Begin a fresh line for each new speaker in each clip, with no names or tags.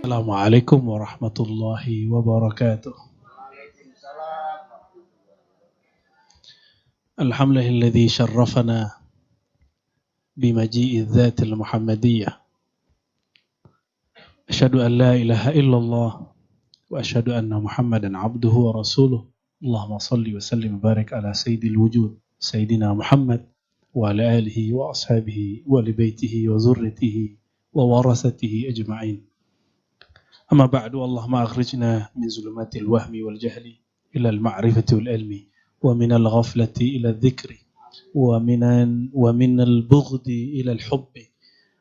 Assalamualaikum warahmatullahi wabarakatuh. Alhamdulillahilladzi syarrafana bimaji'i dzatil muhammadiyah. Asyhadu an la ilaha illallah wa asyhadu anna Muhammadan abduhu wa rasuluh. Allahumma shalli wa sallim wa barik ala sayyidil wujud sayyidina Muhammad wa ala alihi wa ashabihi wa li baitihi wa zurriyyatihi wa warasatihi ajma'in. Amma ba'du, Allahumma akhrijna min zulumatil wahmi wal jahli ila al-ma'rifati wal ilmi wa min al-ghaflati ila al-dhikri wa min al-bughdi ila al-hubbi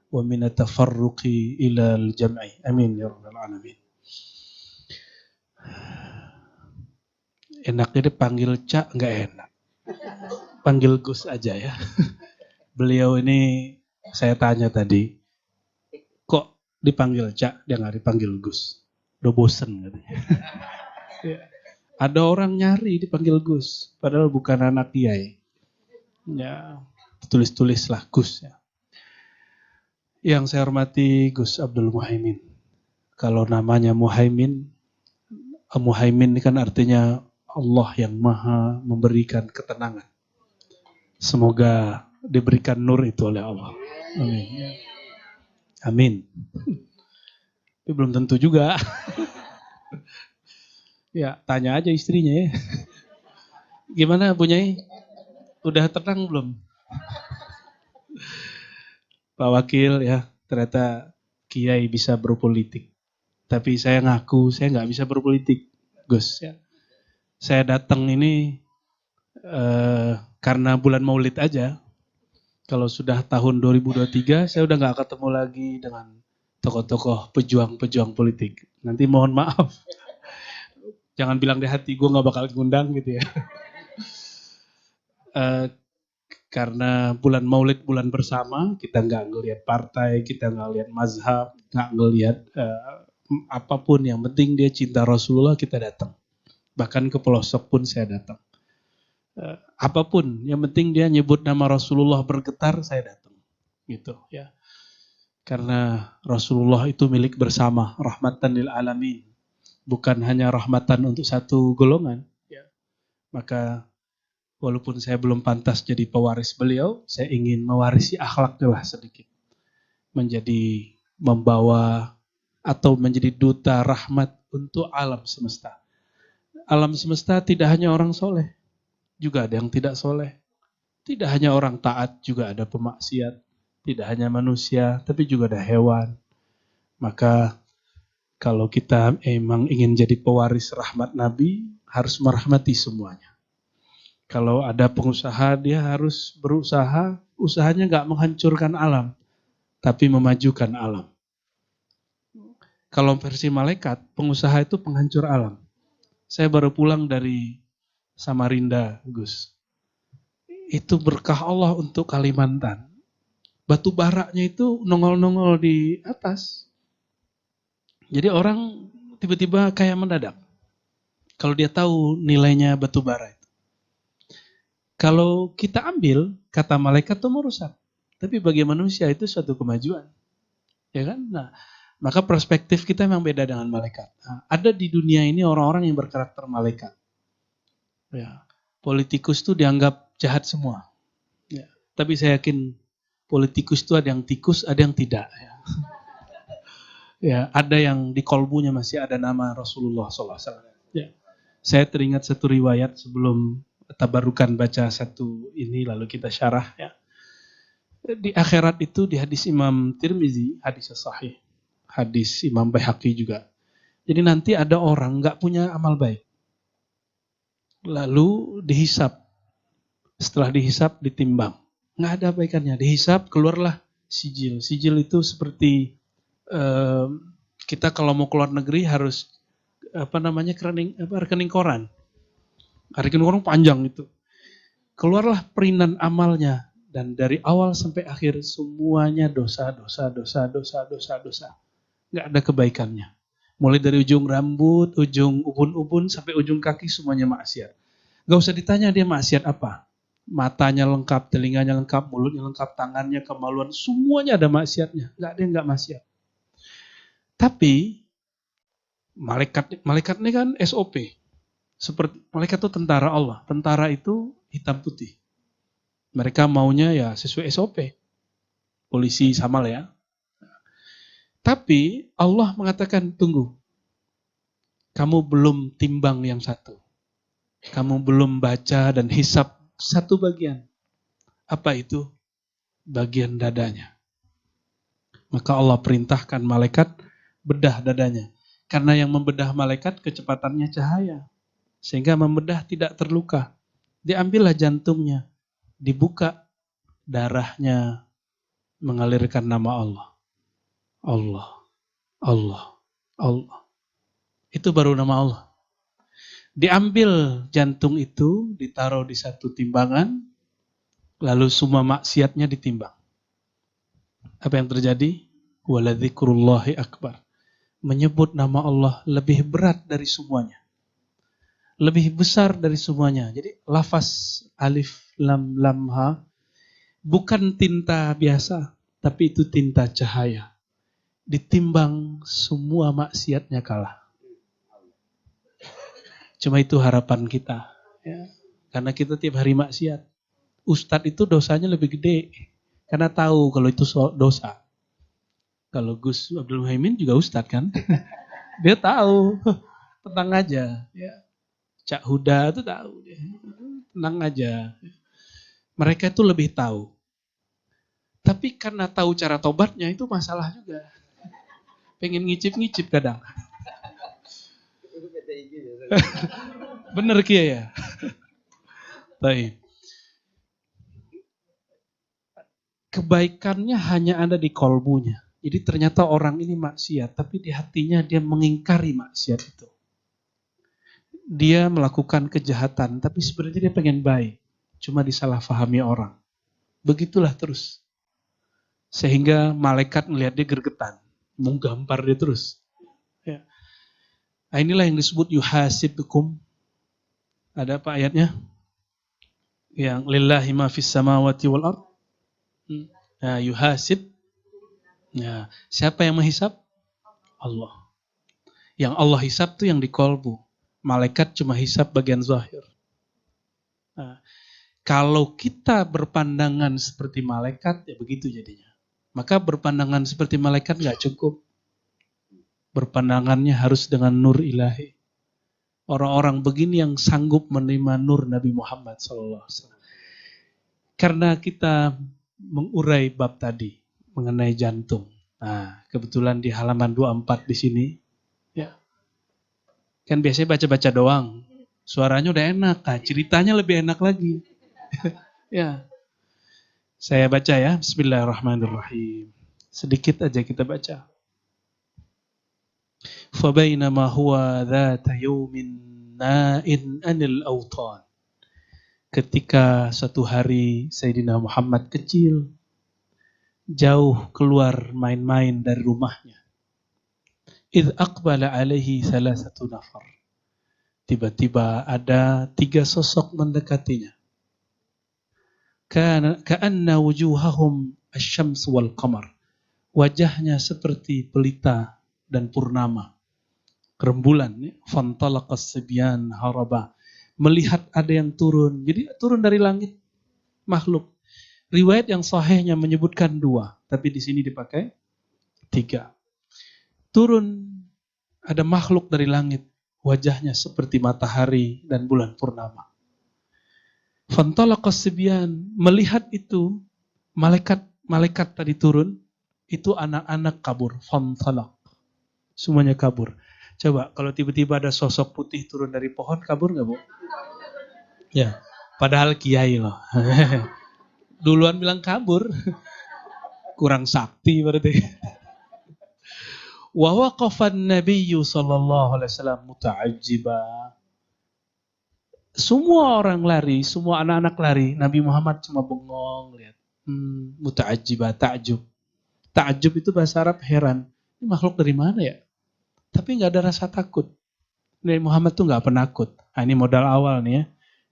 wa min at-tafarruqi ila al-jam'i. Amin ya rabbal alamin. Enak ini panggil Cak enggak enak. Panggil Gus aja ya. Beliau ini saya tanya tadi, kok dipanggil Cak, dia nggak dipanggil Gus. Udah bosen katanya. Ya. Ada orang nyari dipanggil Gus, padahal bukan anak kiai. Ya, tulis-tulislah Gus ya. Yang saya hormati Gus Abdul Muhaimin. Kalau namanya Muhaimin ini kan artinya Allah yang maha memberikan ketenangan. Semoga diberikan nur itu oleh Allah. Amin. Amin. Tapi belum tentu juga. Ya, tanya aja istrinya ya. Gimana Bu Nyai? Udah tenang belum? Pak Wakil ya, ternyata Kiai bisa berpolitik. Tapi saya ngaku saya nggak bisa berpolitik, Gus ya. Saya datang ini karena bulan Maulid aja. Kalau sudah tahun 2023, saya udah nggak ketemu lagi dengan tokoh-tokoh pejuang-pejuang politik. Nanti mohon maaf. Jangan bilang di hati gue nggak bakal ngundang gitu ya. Karena bulan Maulid bulan bersama, kita nggak ngelihat partai, kita nggak ngelihat mazhab, nggak ngelihat apapun. Yang penting dia cinta Rasulullah, kita datang. Bahkan ke pelosok pun saya datang. Apapun, yang penting dia nyebut nama Rasulullah bergetar, saya datang. Gitu ya. Karena Rasulullah itu milik bersama, rahmatan lil alamin. Bukan hanya rahmatan untuk satu golongan. Ya. Maka walaupun saya belum pantas jadi pewaris beliau, saya ingin mewarisi akhlaknya lah sedikit. Menjadi membawa atau menjadi duta rahmat untuk alam semesta. Alam semesta tidak hanya orang soleh. Juga ada yang tidak soleh. Tidak hanya orang taat, juga ada pemaksiat. Tidak hanya manusia, tapi juga ada hewan. Maka kalau kita emang ingin jadi pewaris rahmat Nabi, harus merahmati semuanya. Kalau ada pengusaha, dia harus berusaha, usahanya nggak menghancurkan alam, tapi memajukan alam. Kalau versi malaikat, pengusaha itu penghancur alam. Saya baru pulang dari Samarinda, Gus. Itu berkah Allah untuk Kalimantan. Batu baranya itu nongol-nongol di atas. Jadi orang tiba-tiba kayak mendadak. Kalau dia tahu nilainya batu bara itu. Kalau kita ambil, kata malaikat itu merusak. Tapi bagi manusia itu suatu kemajuan. Ya kan? Nah, maka perspektif kita memang beda dengan malaikat. Nah, ada di dunia ini orang-orang yang berkarakter malaikat. Ya, politikus itu dianggap jahat semua. Ya, tapi saya yakin politikus itu ada yang tikus, ada yang tidak. Ya. Ya, ada yang di kolbunya masih ada nama Rasulullah SAW. Ya. Saya teringat satu riwayat sebelum tabarukan baca satu ini lalu kita syarah. Ya. Di akhirat itu di hadis Imam Tirmizi, hadis sahih, hadis Imam Baihaqi juga. Jadi nanti ada orang nggak punya amal baik. Lalu dihisap. Setelah dihisap, ditimbang. Nggak ada baikannya. Dihisap, keluarlah sijil. Sijil itu seperti kita kalau mau keluar negeri harus rekening koran. Rekening koran panjang itu. Keluarlah perinan amalnya. Dan dari awal sampai akhir semuanya dosa. Nggak ada kebaikannya. Mulai dari ujung rambut, ujung ubun-ubun, sampai ujung kaki semuanya maksiat. Gak usah ditanya dia maksiat apa. Matanya lengkap, telinganya lengkap, mulutnya lengkap, tangannya, kemaluan, semuanya ada maksiatnya. Gak ada yang gak maksiat. Tapi Malaikat ini kan SOP. Seperti malaikat itu tentara Allah. Tentara itu hitam putih. Mereka maunya ya sesuai SOP. Polisi sama lah ya. Tapi Allah mengatakan, tunggu. Kamu belum timbang yang satu. Kamu belum baca dan hisap satu bagian. Apa itu? Bagian dadanya. Maka Allah perintahkan malaikat bedah dadanya. Karena yang membedah malaikat kecepatannya cahaya. Sehingga membedah tidak terluka. Diambillah jantungnya. Dibuka darahnya. Mengalirkan nama Allah. Allah. Allah. Allah. Itu baru nama Allah. Diambil jantung itu, ditaruh di satu timbangan, lalu semua maksiatnya ditimbang. Apa yang terjadi? Waladzikrullahi akbar. Menyebut nama Allah lebih berat dari semuanya. Lebih besar dari semuanya. Jadi lafaz alif lam lam ha bukan tinta biasa, tapi itu tinta cahaya. Ditimbang semua maksiatnya kalah. Cuma itu harapan kita. Ya. Karena kita tiap hari maksiat. Ustadz itu dosanya lebih gede. Karena tahu kalau itu dosa. Kalau Gus Abdul Muhaimin juga ustadz kan. Dia tahu. Tenang aja. Ya. Cak Huda itu tahu. Tenang aja. Mereka itu lebih tahu. Tapi karena tahu cara tobatnya itu masalah juga. Pengen ngicip-ngicip kadang. Bener kia ya. Baik. Kebaikannya hanya ada di kolbunya. Jadi ternyata orang ini maksiat, tapi di hatinya dia mengingkari maksiat itu. Dia melakukan kejahatan, tapi sebenarnya dia pengen baik. Cuma disalahfahami orang. Begitulah terus. Sehingga malaikat melihat dia gergetan. Menggampar dia terus. Ya. Nah, inilah yang disebut yuhasibukum. Ada apa ayatnya? Yang lillahi ma fis samawati wal ard. Nah, yuhasib. Nah, siapa yang menghisap? Allah. Yang Allah hisap tuh yang di kolbu. Malaikat cuma hisap bagian zahir. Nah, kalau kita berpandangan seperti malaikat, ya begitu jadinya. Maka berpandangan seperti malaikat nggak cukup. Berpandangannya harus dengan nur ilahi. Orang-orang begini yang sanggup menerima nur Nabi Muhammad SAW. Karena kita mengurai bab tadi mengenai jantung. Nah, kebetulan di halaman 24 di sini, ya. Kan biasanya baca-baca doang. Suaranya udah enak, nah, ceritanya lebih enak lagi. Ya. Saya baca ya, bismillahirrahmanirrahim. Sedikit aja kita baca. فَبَيْنَمَا هُوَ ذَاتَ يَوْمٍ نَائٍ أَنِ الْأَوْطَانِ. Ketika suatu hari Sayyidina Muhammad kecil, jauh keluar main-main dari rumahnya. إِذْ أَقْبَلَ عَلَيْهِ ثَلَاثَةُ نَفَرٍ. Tiba-tiba ada 3 sosok mendekatinya. كَأَنَّ وُجُوهَهُمْ الشَّمْسُ وَالْقَمَرِ. Wajahnya seperti pelita dan purnama. Rembulan. فَانْطَلَقَ الصِّبْيَانُ هَرَبًا. Melihat ada yang turun. Jadi turun dari langit makhluk. Riwayat yang sahihnya menyebutkan 2, tapi di sini dipakai 3. Turun ada makhluk dari langit, wajahnya seperti matahari dan bulan purnama. Fantalaqas sibyan, melihat itu malaikat tadi turun, itu anak-anak kabur. Fantalaq, semuanya kabur. Coba kalau tiba-tiba ada sosok putih turun dari pohon, kabur nggak, Bu? Ya, padahal kiai loh. Duluan bilang kabur. Kurang sakti berarti. Wa waqafan nabiyyu sallallahu alaihi wasallam muta'ajjiba. Semua orang lari, semua anak-anak lari, Nabi Muhammad cuma bengong lihat. Muta'ajjiba, ta'jub. Ta'jub itu bahasa Arab heran. Ini makhluk dari mana ya? Tapi nggak ada rasa takut. Nabi Muhammad tuh nggak penakut. Nah, ini modal awal nih ya.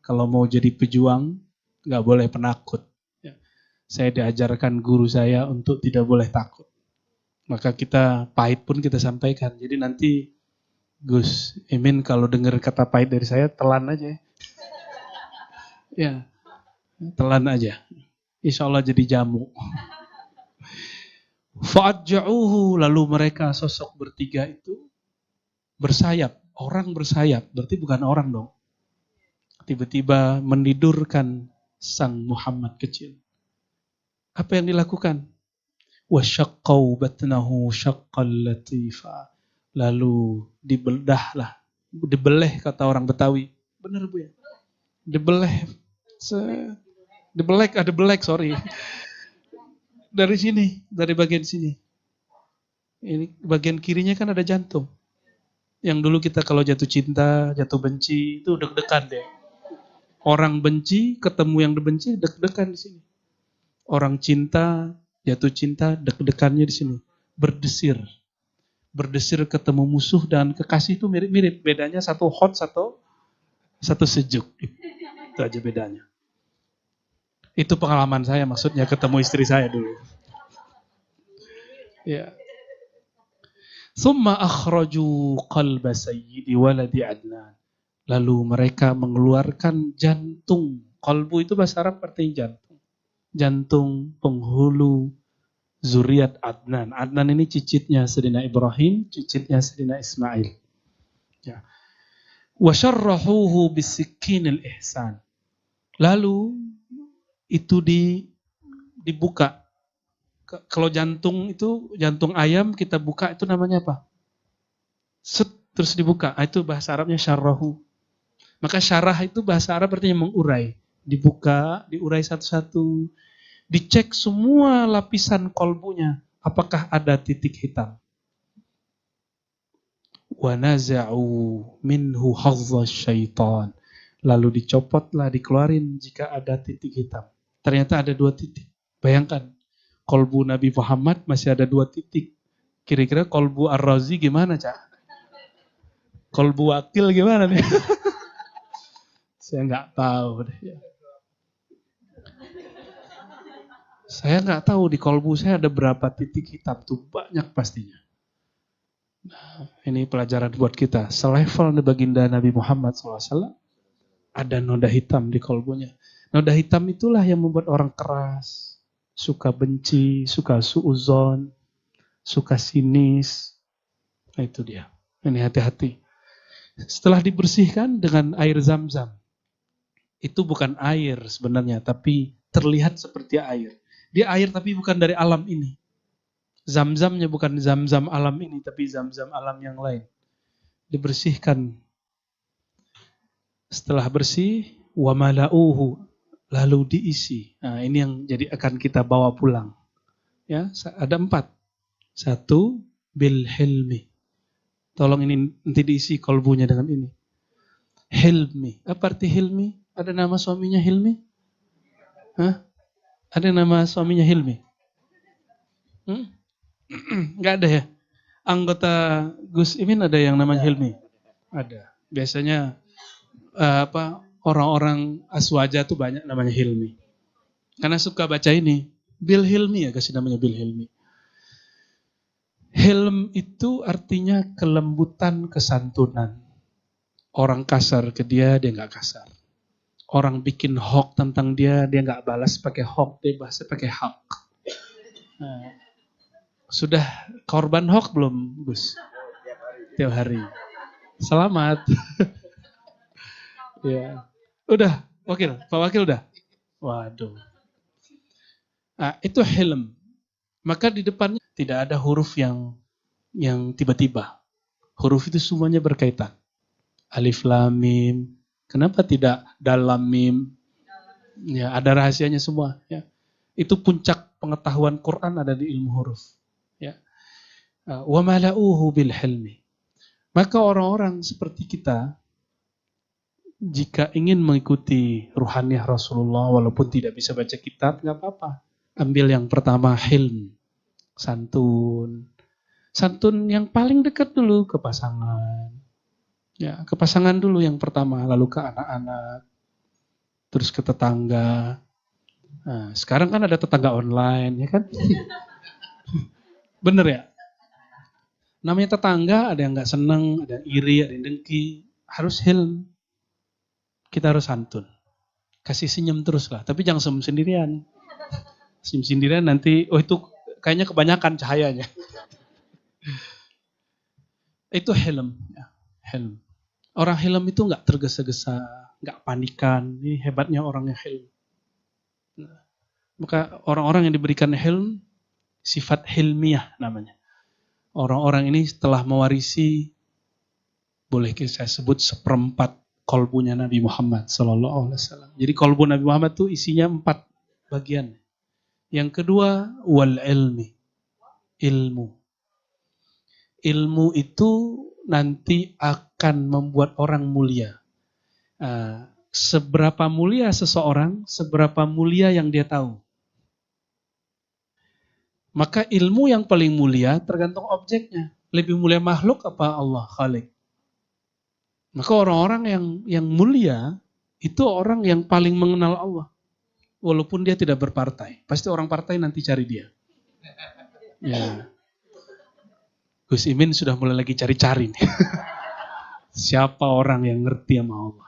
Kalau mau jadi pejuang, nggak boleh penakut. Ya. Saya diajarkan guru saya untuk tidak boleh takut. Maka kita pahit pun kita sampaikan. Jadi nanti Gus Imin kalau dengar kata pahit dari saya, telan aja. Ya, telan aja. Insya Allah jadi jamu. Fa'adja'uhu, lalu mereka sosok bertiga itu bersayap. Orang bersayap, berarti bukan orang dong. Tiba-tiba menidurkan sang Muhammad kecil. Apa yang dilakukan? Wasyaqqau batnahu syaqqal latifa. Lalu dibeleh kata orang Betawi. Benar Bu ya? Dibeleh. Dibelek, sorry. Dari sini, dari bagian sini. Ini bagian kirinya kan ada jantung. Yang dulu kita kalau jatuh cinta, jatuh benci, itu deg-degan deh. Orang benci, ketemu yang dibenci, deg-degan di sini. Orang cinta, jatuh cinta, deg-degannya di sini. Berdesir. Berdesir ketemu musuh dan kekasih itu mirip-mirip. Bedanya satu hot, satu sejuk. Itu aja bedanya. Itu pengalaman saya, maksudnya ketemu istri saya dulu. Ya. Summa akhraju qalba sayyidi waladi Adnan. Lalu mereka mengeluarkan jantung. Qalbu itu bahasa Arab artinya jantung. Jantung penghulu zuriat Adnan. Adnan ini cicitnya Sayyidina Ibrahim, cicitnya Sayyidina Ismail. Ya. Wa syarrahuhu bisikkinil ihsan. Lalu itu dibuka. Kalau jantung itu, jantung ayam kita buka itu namanya apa? Set, terus dibuka. Itu bahasa Arabnya syarrahu. Maka syarah itu bahasa Arab artinya mengurai. Dibuka, diurai satu-satu. Dicek semua lapisan kolbunya. Apakah ada titik hitam? Wa naza'u minhu hazzaz syaitan. Lalu dicopotlah, dikeluarin jika ada titik hitam. Ternyata ada 2 titik. Bayangkan, kolbu Nabi Muhammad masih ada 2 titik. Kira-kira kolbu Ar-Razi gimana, Cak? Kolbu Wakil gimana nih? Saya nggak tahu deh. Saya nggak tahu di kolbu saya ada berapa titik hitam. Tuh banyak pastinya. Nah, ini pelajaran buat kita. Selevel baginda Nabi Muhammad SAW, ada noda hitam di kolbunya. Noda hitam itulah yang membuat orang keras, suka benci, suka suuzon, suka sinis. Nah, itu dia. Ini hati-hati. Setelah dibersihkan dengan air zam-zam. Itu bukan air sebenarnya, tapi terlihat seperti air. Dia air tapi bukan dari alam ini. Zam-zamnya bukan zam-zam alam ini, tapi zam-zam alam yang lain. Dibersihkan. Setelah bersih, wa mala'uhu, lalu diisi. Nah, ini yang jadi akan kita bawa pulang. Ya, ada 4. 1, bil hilmi. Tolong ini nanti diisi kolbunya dengan ini. Hilmi. Apa arti Hilmi? Ada nama suaminya Hilmi? Hah? Ada nama suaminya Hilmi? Nggak ada ya? Anggota Gus Imin ada yang namanya Hilmi? Ada. Biasanya orang-orang Aswaja tuh banyak namanya Hilmi. Karena suka baca ini. Bil Hilmi ya, kasih namanya Bil Hilmi. Hilm itu artinya kelembutan, kesantunan. Orang kasar ke dia nggak kasar. Orang bikin hoax tentang dia nggak balas pakai hoax, dia bahasa pakai hak. Nah, sudah korban hoax belum, Gus? Tiap hari. Selamat. Ya. Udah, Wakil. Pak Wakil udah? Waduh. Nah, itu hilm. Maka di depannya tidak ada huruf yang tiba-tiba. Huruf itu semuanya berkaitan. Alif lam mim. Kenapa tidak dalam mim? Ya, ada rahasianya semua. Ya. Itu puncak pengetahuan Quran ada di ilmu huruf. Ya. Wa mala'uhu bil hilmi. Maka orang-orang seperti kita, jika ingin mengikuti ruhaniyah Rasulullah, walaupun tidak bisa baca kitab, nggak apa-apa. Ambil yang pertama, hilm. Santun. Santun yang paling dekat dulu ke pasangan. Ya, ke pasangan dulu yang pertama, lalu ke anak-anak, terus ke tetangga. Nah, sekarang kan ada tetangga online, ya kan? Bener ya? Namanya tetangga, ada yang nggak seneng, ada yang iri, ada yang dengki. Harus hilm. Kita harus santun. Kasih senyum terus lah. Tapi jangan senyum sendirian. Senyum sendirian nanti, oh itu kayaknya kebanyakan cahayanya. Itu hilm. Ya, hilm. Orang hilm itu nggak tergesa-gesa, nggak panikan. Ini hebatnya orang yang hilm. Maka orang-orang yang diberikan hilm, sifat hilmiah namanya. Orang-orang ini setelah mewarisi, boleh saya sebut seperempat kolbunya Nabi Muhammad Sallallahu Alaihi Wasallam. Jadi kolbu Nabi Muhammad itu isinya 4 bagian. Yang kedua, wal ilmi, ilmu. Ilmu itu nanti akan membuat orang mulia. Seberapa mulia seseorang, seberapa mulia yang dia tahu. Maka ilmu yang paling mulia tergantung objeknya. Lebih mulia makhluk apa Allah Khalik? Maka orang-orang yang mulia itu orang yang paling mengenal Allah. Walaupun dia tidak berpartai. Pasti orang partai nanti cari dia. Ya. Gus Imin sudah mulai lagi cari-cari nih. Siapa orang yang ngerti sama Allah?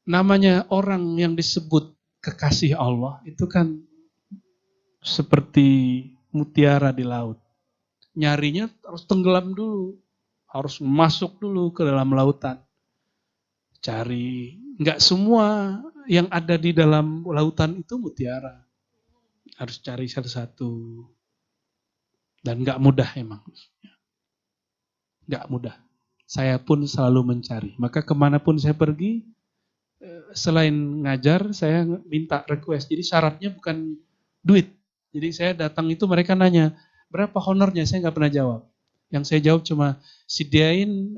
Namanya orang yang disebut kekasih Allah itu kan seperti mutiara di laut. Nyarinya harus tenggelam dulu. Harus masuk dulu ke dalam lautan. Cari. Enggak semua yang ada di dalam lautan itu mutiara. Harus cari satu-satu. Dan enggak mudah emang. Enggak mudah. Saya pun selalu mencari. Maka kemanapun saya pergi, selain ngajar, saya minta request. Jadi syaratnya bukan duit. Jadi saya datang itu mereka nanya, berapa honornya? Saya nggak pernah jawab. Yang saya jawab cuma, sediain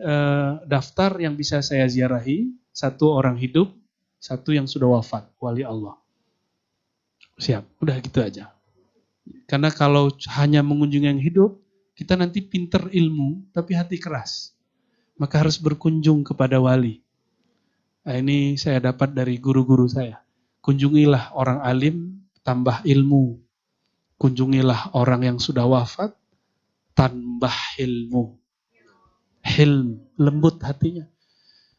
daftar yang bisa saya ziarahi, 1 orang hidup, 1 yang sudah wafat, wali Allah. Siap, udah gitu aja. Karena kalau hanya mengunjungi yang hidup, kita nanti pinter ilmu, tapi hati keras. Maka harus berkunjung kepada wali. Nah, ini saya dapat dari guru-guru saya. Kunjungilah orang alim, tambah ilmu. Kunjungilah orang yang sudah wafat, tambah ilmu. Hilm, lembut hatinya.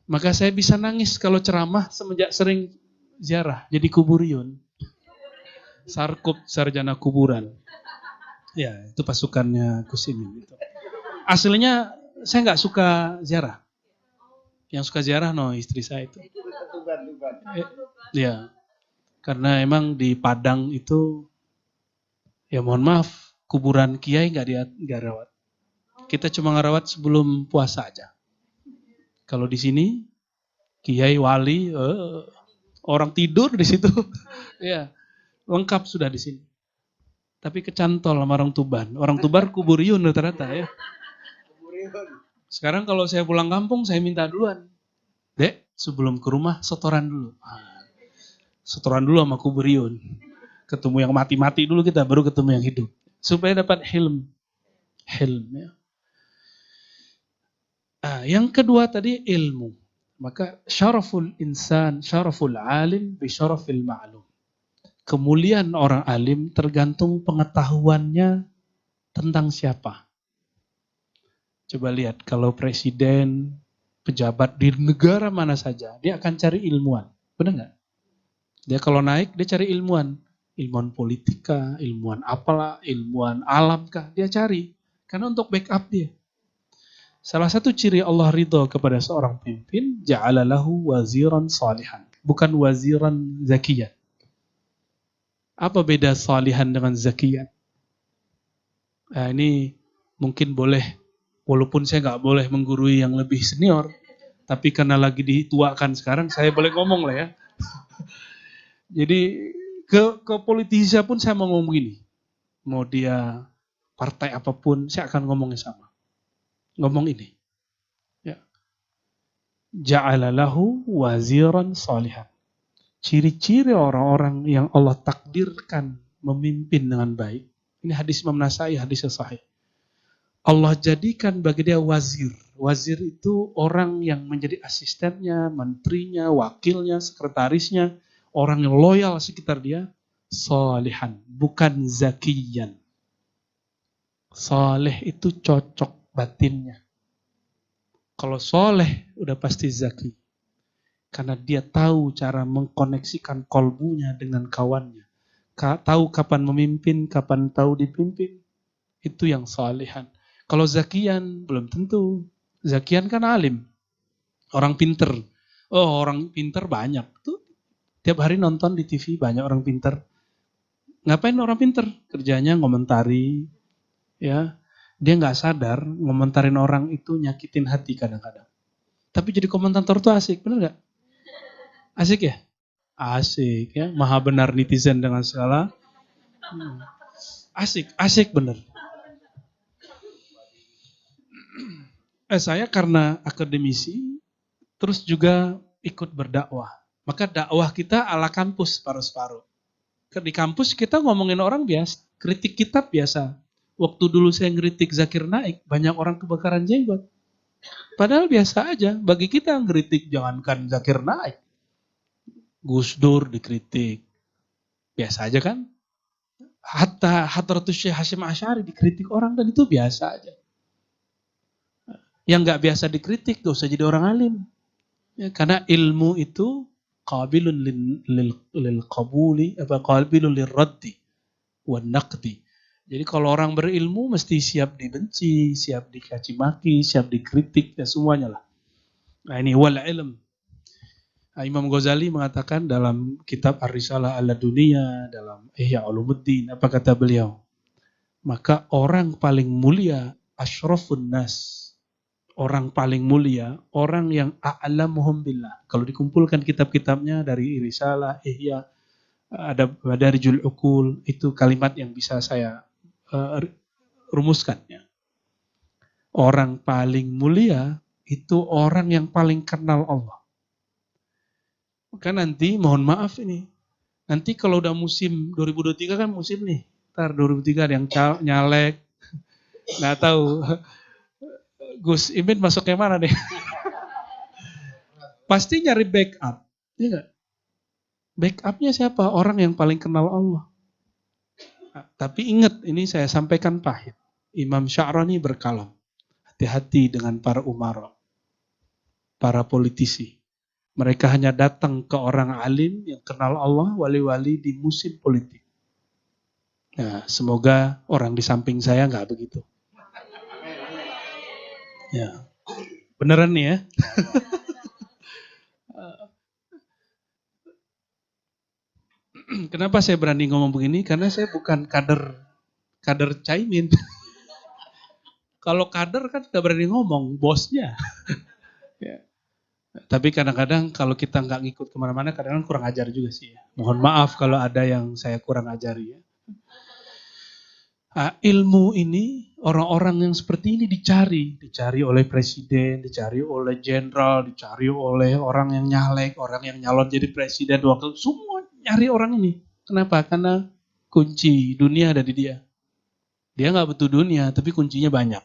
Maka saya bisa nangis kalau ceramah semenjak sering ziarah. Jadi kuburiyun. Sarkup, sarjana kuburan. Ya, itu pasukannya Gus Imin. Aslinya saya nggak suka ziarah. Yang suka ziarah istri saya itu. Ya, karena emang di Padang itu, ya mohon maaf, kuburan kiai nggak rawat. Kita cuma ngerawat sebelum puasa aja. Kalau di sini, kiai wali, orang tidur di situ, ya lengkap sudah di sini. Tapi kecantol sama orang Tuban. Orang Tuban kuburiyun rata-rata ya. Sekarang kalau saya pulang kampung, saya minta duluan. Dek, sebelum ke rumah, setoran dulu. Setoran dulu sama kuburiyun. Ketemu yang mati-mati dulu kita, baru ketemu yang hidup. Supaya dapat hilm. Hilm ya. Yang kedua tadi ilmu. Maka syaraful insan, syaraful alim, bi syarafil ma'lum. Kemuliaan orang alim tergantung pengetahuannya tentang siapa. Coba lihat, kalau presiden, pejabat di negara mana saja, dia akan cari ilmuwan. Benar nggak? Dia kalau naik, dia cari ilmuwan. Ilmuwan politika, ilmuwan apalah, ilmuwan alamkah, dia cari. Karena untuk backup dia. Salah satu ciri Allah ridho kepada seorang pemimpin, ja'ala lahu waziran salihan. Bukan waziran zakiyan. Apa beda salihan dengan zakiyan? Nah, ini mungkin boleh, walaupun saya nggak boleh menggurui yang lebih senior, tapi karena lagi dituakan sekarang, saya boleh ngomong lah ya. Jadi ke politisi pun saya mau ngomong gini. Mau dia partai apapun, saya akan ngomongnya sama. Ngomong ini. Ya. Ja'ala lahu waziran salihan. Ciri-ciri orang-orang yang Allah takdirkan memimpin dengan baik. Ini hadis Imam Nasai, hadis yang sahih. Allah jadikan bagi dia wazir. Wazir itu orang yang menjadi asistennya, menterinya, wakilnya, sekretarisnya. Orang yang loyal sekitar dia. Salihan, bukan zakiyan. Soleh itu cocok batinnya. Kalau soleh udah pasti zaki. Karena dia tahu cara mengkoneksikan kolbunya dengan kawannya. Tahu kapan memimpin, kapan tahu dipimpin. Itu yang solehan. Kalau zakian belum tentu. Zakian kan alim. Orang pinter. Oh, orang pinter banyak. Tuh, tiap hari nonton di TV banyak orang pinter. Ngapain orang pinter? Kerjanya ngomentari. Ya, dia nggak sadar ngomentarin orang itu nyakitin hati kadang-kadang. Tapi jadi komentator tuh asik, bener nggak? Asik ya? Asik ya, maha benar netizen dengan segala. Asik, asik bener. Saya karena akademisi, terus juga ikut berdakwah. Maka dakwah kita ala kampus separuh-separuh. Di kampus kita ngomongin orang biasa, kritik kitab biasa. Waktu dulu saya ngeritik Zakir Naik, banyak orang kebakaran jenggot. Padahal biasa aja, bagi kita ngeritik jangankan Zakir Naik. Gus Dur dikritik, biasa aja kan? Hatta Hadratus Syekh Hasyim Asy'ari dikritik orang dan itu biasa aja. Yang nggak biasa dikritik gak usah jadi orang alim. Ya, karena ilmu itu qabilun lil qabuli apa qabilun lil raddi wan naqdi. Jadi kalau orang berilmu mesti siap dibenci, siap dicaci maki, siap dikritik dan semuanya lah. Nah ini wal ilm. Nah, Imam Ghazali mengatakan dalam kitab Ar-Risalah Al-Dunia, dalam Ihya Ulumuddin, apa kata beliau? Maka orang paling mulia asyrafun nas. Orang paling mulia, orang yang a'lamuhum billah. Kalau dikumpulkan kitab-kitabnya dari Risalah, Ihya, ada Madarijul Uqul, itu kalimat yang bisa saya rumuskan. Ya. Orang paling mulia itu orang yang paling kenal Allah. Maka nanti, mohon maaf ini, nanti kalau udah musim 2023 kan musim nih, ntar 2023 ada yang nyalek, nggak tahu Gus Imin masuk yang mana nih? Pasti nyari backup, iya nggak? Backupnya siapa? Orang yang paling kenal Allah. Nah, tapi ingat, ini saya sampaikan pahit. Imam Sya'rani berkalam, hati-hati dengan para umara, para politisi. Mereka hanya datang ke orang alim yang kenal Allah, wali-wali di musim politik. Nah, semoga orang di samping saya nggak begitu. Ya, beneran nih ya. Kenapa saya berani ngomong begini? Karena saya bukan kader Caimin. Kalau kader kan nggak berani ngomong, bosnya. Ya. Tapi kadang-kadang kalau kita nggak ngikut kemana-mana, kadang-kadang kurang ajar juga sih. Ya. Mohon maaf kalau ada yang saya kurang ajari. Ya. Ilmu ini, orang-orang yang seperti ini dicari oleh presiden, dicari oleh jenderal, dicari oleh orang yang nyalek, orang yang nyalon jadi presiden, wakil, semua nyari orang ini. Kenapa? Karena kunci dunia ada di dia. Dia nggak butuh dunia, tapi kuncinya banyak.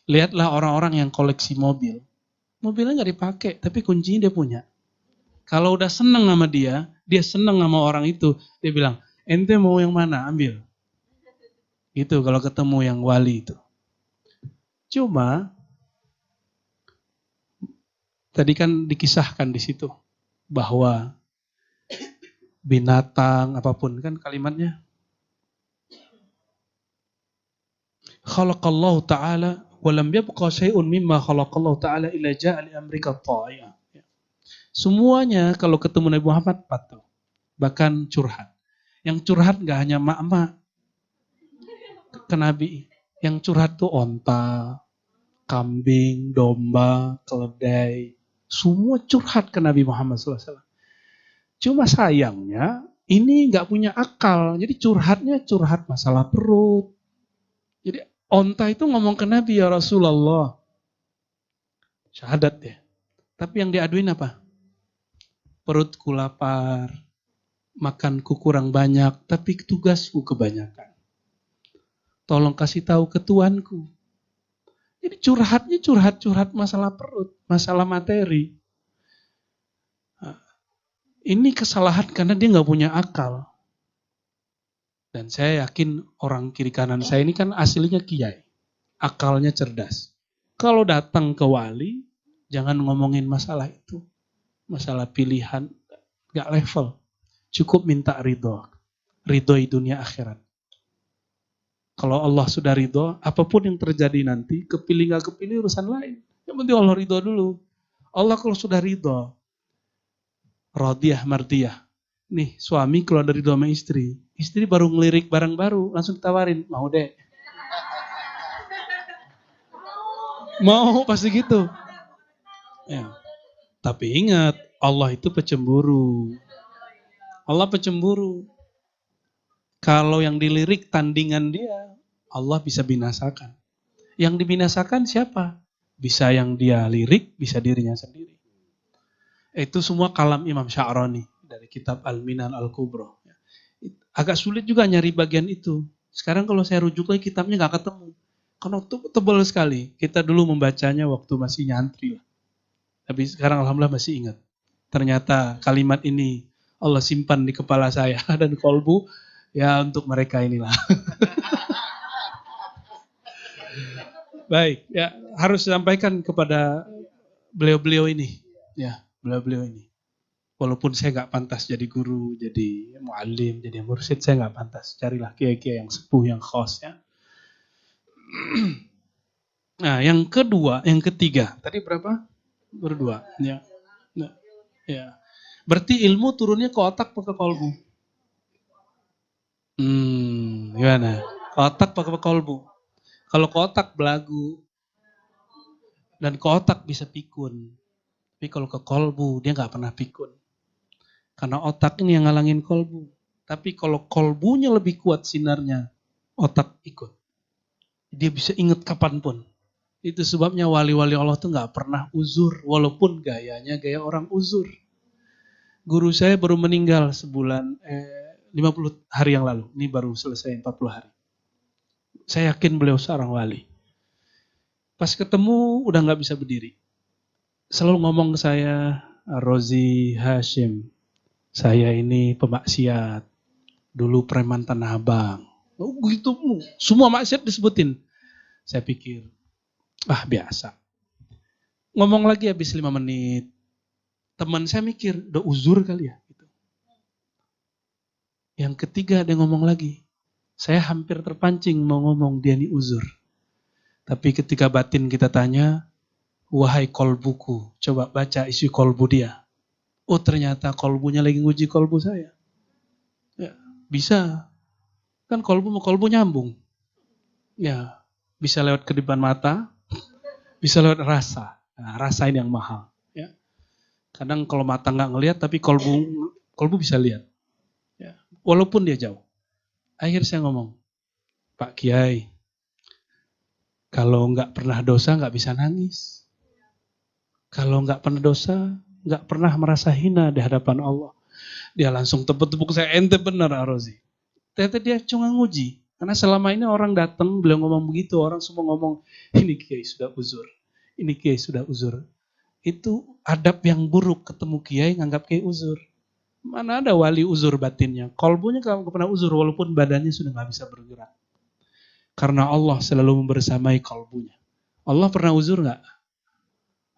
Lihatlah orang-orang yang koleksi mobil. Mobilnya nggak dipakai, tapi kuncinya dia punya. Kalau udah seneng sama dia seneng sama orang itu, dia bilang, ente mau yang mana? Ambil. Gitu kalau ketemu yang wali itu. Cuma tadi kan dikisahkan di situ bahwa binatang apapun kan kalimatnya. Khalaqallahu ta'ala wa lam yabqa syai'un mimma khalaqallahu ta'ala illa ja'a li amrika ta'iyah. Semuanya kalau ketemu Nabi Muhammad patuh. Bahkan curhat. Yang curhat gak hanya mak-mak ke Nabi. Yang curhat tuh onta, kambing, domba, keledai. Semua curhat ke Nabi Muhammad SAW. Cuma sayangnya ini gak punya akal. Jadi curhatnya curhat masalah perut. Jadi onta itu ngomong ke Nabi, ya Rasulullah. Syahadat ya. Tapi yang diaduin apa? Perutku lapar, makanku kurang banyak, tapi tugasku kebanyakan. Tolong kasih tahu ke tuanku. Jadi curhatnya curhat masalah perut, masalah materi. Ini kesalahan karena dia nggak punya akal. Dan saya yakin orang kiri kanan saya ini kan aslinya kiai. Akalnya cerdas. Kalau datang ke wali, jangan ngomongin masalah itu. Masalah pilihan, gak level. Cukup minta ridho. Ridhoi dunia akhirat. Kalau Allah sudah ridho, apapun yang terjadi nanti, kepilih gak kepilih urusan lain. Yang penting Allah ridho dulu. Allah kalau sudah ridho, radiyah mardiyah. Nih suami keluar dari dua sama istri. Istri baru ngelirik barang baru, langsung ditawarin, mau deh. Mau pasti gitu. Ya. Tapi ingat, Allah itu pecemburu. Allah pecemburu. Kalau yang dilirik tandingan dia, Allah bisa binasakan. Yang dibinasakan siapa? Bisa yang dia lirik, bisa dirinya sendiri. Itu semua kalam Imam Sya'rani dari kitab Al-Minan Al-Kubro. Agak sulit juga nyari bagian itu. Sekarang kalau saya rujuk lagi kitabnya nggak ketemu. Karena tebal sekali. Kita dulu membacanya waktu masih nyantri. Tapi sekarang alhamdulillah masih ingat. Ternyata kalimat ini Allah simpan di kepala saya dan kolbu. Ya untuk mereka inilah. Baik, ya harus disampaikan kepada beliau-beliau ini. Ya, beliau-beliau ini. Walaupun saya nggak pantas jadi guru, jadi muallim, jadi mursyid, saya nggak pantas. Carilah kiai-kiai yang sepuh, yang khos ya. Nah, yang ketiga. Tadi berapa? Berdua. Ya. Nah, ya. Berarti ilmu turunnya ke otak atau ke kolbu? Gimana? Ke otak atau ke kolbu? Kalau ke otak belagu. Dan ke otak bisa pikun. Tapi kalau ke kolbu, dia nggak pernah pikun. Karena otak ini yang ngalangin kolbu. Tapi kalau kolbunya lebih kuat sinarnya, otak ikut. Dia bisa ingat kapanpun. Itu sebabnya wali-wali Allah tuh nggak pernah uzur. Walaupun gayanya gaya orang uzur. Guru saya baru meninggal 50 hari yang lalu. Ini baru selesai 40 hari. Saya yakin beliau seorang wali. Pas ketemu udah nggak bisa berdiri. Selalu ngomong ke saya, Rozi Hashim, saya ini pemaksiat. Dulu preman Tanah Abang. Oh gitu, semua maksiat disebutin. Saya pikir, biasa. Ngomong lagi habis 5 menit. Teman saya mikir, udah uzur kali ya. Gitu. Yang ketiga dia ngomong lagi. Saya hampir terpancing mau ngomong dia ini uzur. Tapi ketika batin kita tanya, wahai kolbuku, coba baca isi kolbu dia. Oh ternyata kolbunya lagi nguji kolbu saya. Ya, bisa. Kan kolbu sama kolbu nyambung. Ya, bisa lewat kedipan mata, bisa lewat rasa. Nah, rasa ini yang mahal. Ya. Kadang kalau mata nggak ngelihat, tapi kolbu bisa lihat. Ya. Walaupun dia jauh. Akhirnya saya ngomong, Pak Kiai, kalau nggak pernah dosa nggak bisa nangis. Kalau nggak pernah dosa, nggak pernah merasa hina di hadapan Allah. Dia langsung tepuk-tepuk saya, ente benar Arozi. Ternyata dia cuma nguji. Karena selama ini orang datang, beliau ngomong begitu, orang semua ngomong, ini Kiai sudah uzur. Ini Kiai sudah uzur. Itu adab yang buruk, ketemu Kiai nganggap Kiai uzur. Mana ada wali uzur batinnya. Kolbunya kalau pernah uzur, walaupun badannya sudah nggak bisa bergerak. Karena Allah selalu membersamai kolbunya. Allah pernah uzur nggak?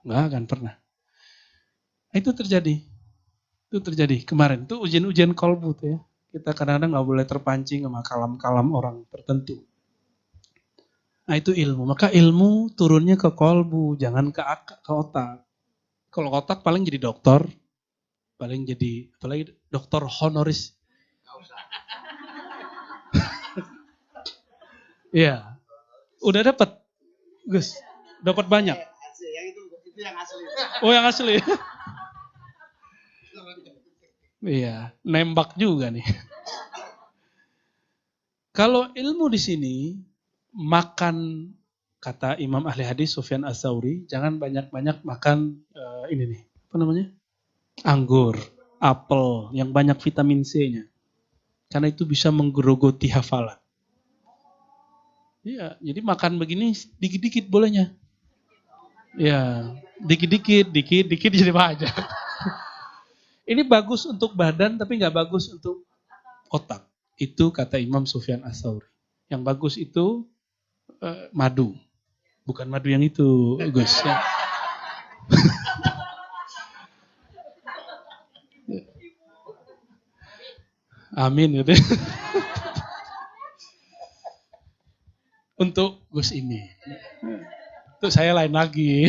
Nggak akan pernah. Itu terjadi. Itu terjadi kemarin. Itu ujian-ujian kolbu tuh ya. Kita kadang-kadang nggak boleh terpancing sama kalam-kalam orang tertentu. Nah itu ilmu. Maka ilmu turunnya ke kolbu, jangan ke otak. Kalau otak paling jadi dokter, paling jadi apalagi dokter honoris. Iya. Udah dapat, Gus. Dapat banyak. Itu yang asli. Oh yang asli. Iya, nembak juga nih. Kalau ilmu di sini makan, kata Imam ahli hadis Sufyan Ats-Tsauri, jangan banyak-banyak makan ini nih, apa namanya? Anggur, apel yang banyak vitamin C-nya. Karena itu bisa menggerogoti hafalan. Iya, jadi makan begini dikit-dikit bolehnya. Ya, dikit-dikit jadi banyak. Ini bagus untuk badan tapi nggak bagus untuk otak. Itu kata Imam Sufyan Ats-Tsauri. Yang bagus itu madu. Bukan madu yang itu, Gus. Ya. Amin gitu. Untuk Gus ini. Untuk saya lain lagi.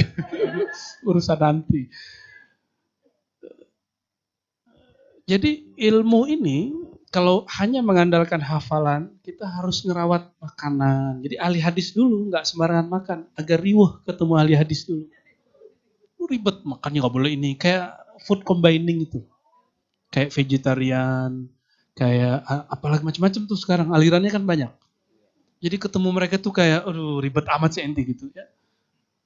Urusan nanti. Jadi ilmu ini kalau hanya mengandalkan hafalan, kita harus ngerawat makanan. Jadi ahli hadis dulu, nggak sembarangan makan. Agar riuh ketemu ahli hadis dulu. Ribet, makannya nggak boleh ini. Kayak food combining itu. Kayak vegetarian, kayak apalagi macam-macam tuh sekarang. Alirannya kan banyak. Jadi ketemu mereka tuh kayak, aduh ribet amat sih ente gitu ya.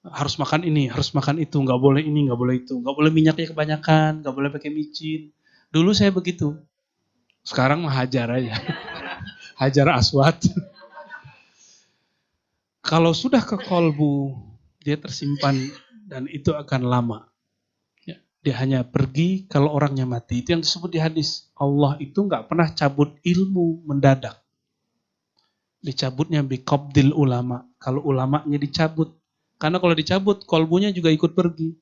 Harus makan ini, harus makan itu, nggak boleh ini, nggak boleh itu, nggak boleh minyaknya kebanyakan, nggak boleh pakai micin. Dulu saya begitu, sekarang mah hajar aja, hajar aswad. Kalau sudah ke kolbu, dia tersimpan dan itu akan lama. Ya, dia hanya pergi kalau orangnya mati. Itu yang disebut di hadis. Allah itu nggak pernah cabut ilmu mendadak. Dicabutnya biqabdil ulama. Kalau ulamanya dicabut. Karena kalau dicabut, kolbunya juga ikut pergi.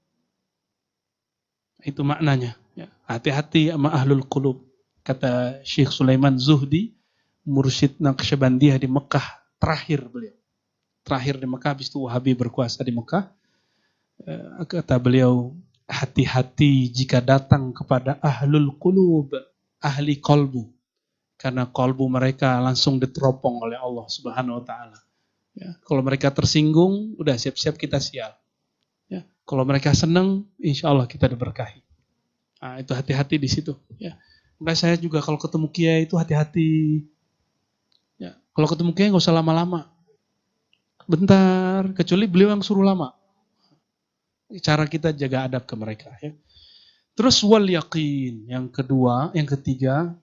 Itu maknanya. Ya, hati-hati sama ahlul qulub. Kata Syekh Sulaiman Zuhdi, mursyid Naqsyabandiyah di Mekah, terakhir beliau. Terakhir di Mekah, habis itu Wahabi berkuasa di Mekah. Kata beliau, hati-hati jika datang kepada ahlul qulub, ahli kolbu. Karena kolbu mereka langsung diteropong oleh Allah Subhanahu wa Ta'ala. Ya, kalau mereka tersinggung, udah siap-siap kita sial. Ya, kalau mereka senang, insya Allah kita diberkahi. Nah, itu hati-hati di situ. Ya. Makanya saya juga kalau ketemu kiai itu hati-hati. Ya, kalau ketemu kiai nggak usah lama-lama. Bentar, kecuali beliau yang suruh lama. Cara kita jaga adab ke mereka. Ya. Terus wal yakin, yang kedua, yang ketiga,